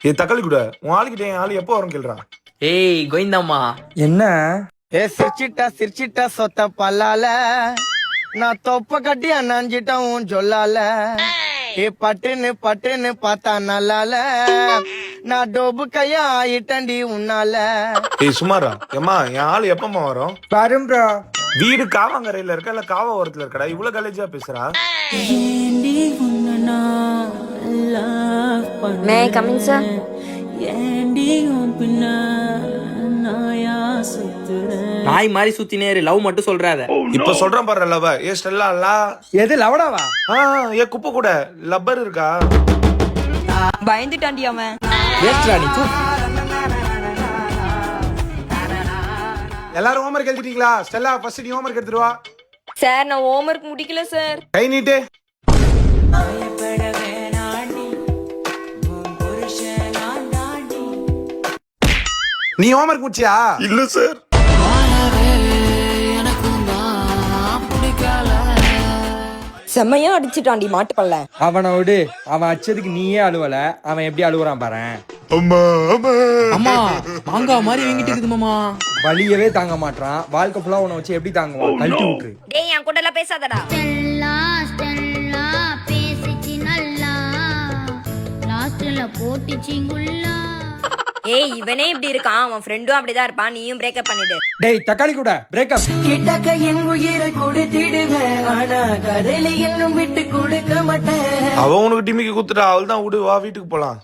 ஏ தக்காளி கூட உன் ஆளுகிட்ட என் ஆளு எப்போ வரும் கேள்றான். ஏய் கோவிந்தம்மா, என்ன ஏ சிரிச்சிட்டா சொத்த பல்லால நான் தொப்ப கட்டி அண்ணாஞ்சிட்டேன் உன் சொல்லால. ஏ பட்டுன்னு பார்த்தா நல்லால நான் டோபு கையா ஆயிட்டண்டி உன்னால. ஏய் சுமாரா ஏம்மா என் ஆளு எப்பமா வரும்? வரும் ப்ரோ. வீடு காவாங்கரையில இருக்கா இல்ல காவா ஓரத்துல இருக்கடா? இவ்வளவு காலேஜா பேசுறா. May coming sir. நாய் மாதிரி சுத்தினேரு, லவ் மட்டும் சொல்றாத. இப்ப சொல்றேன் பாரு லவ். ஏ ஸ்டெல்லா லா. எது லவடாவா? ஏ குப்பை கூட லப்பர் இருக்கா? பயந்துட்டாண்டி அவன். வேஸ்ட்ரா நீ தூ. எல்லாரும் ஹோம்வொர்க் எழுதிட்டீங்களா? ஸ்டெல்லா ஃபர்ஸ்ட் நீ ஹோம்வொர்க் எடுத்துட்டு வா. சார் நான் ஹோம்வொர்க் முடிக்கல சார். கை நீட்டு. நீ ஹோம்வொர்க் முடிச்சியா? இல்ல சார். செம்மையா அடிச்சுட்டாண்டி மாட்டுப்பல்ல. அவனை விடு, அவன் அச்சதுக்கு நீயே அழுவல, அவன் எப்படி அழுவுறான் பாரு. அம்மா அம்மா அம்மா மாங்காய் மாதிரி வீங்கிட்டு இருக்குது மாமா. வலியவே தாங்க மாட்டான். வாழ்க்கை ஃபுல்லா உன்னை வச்சு எப்படி தாங்குவான்? கழட்டி விட்டுரு. டேய் என் கூட எல்லாம் பேசாதடா. ஸ்டெல்லா ஸ்டெல்லா பேசிச்சு நல்லா லாஸ்ட்ல போட்டுச்சிங்குள்ளா. ஏய் இவனே இப்படி இருக்கான், அவன் ஃப்ரெண்டும் அப்படிதான் இருப்பான். நீயும் பிரேக்கப் பண்ணிடு. டேய் தக்காளி கூட பிரேக்கப். கிட்டக்க என் உயிரை கொடுத்திடுவேன், ஆனா கதையில இன்னும் விட்டு கொடுக்க மாட்டேன். அவ உனக்கு டிமிக்கு குத்துட்டா. அவள் தான் விடு, வா வீட்டுக்கு போலாம்.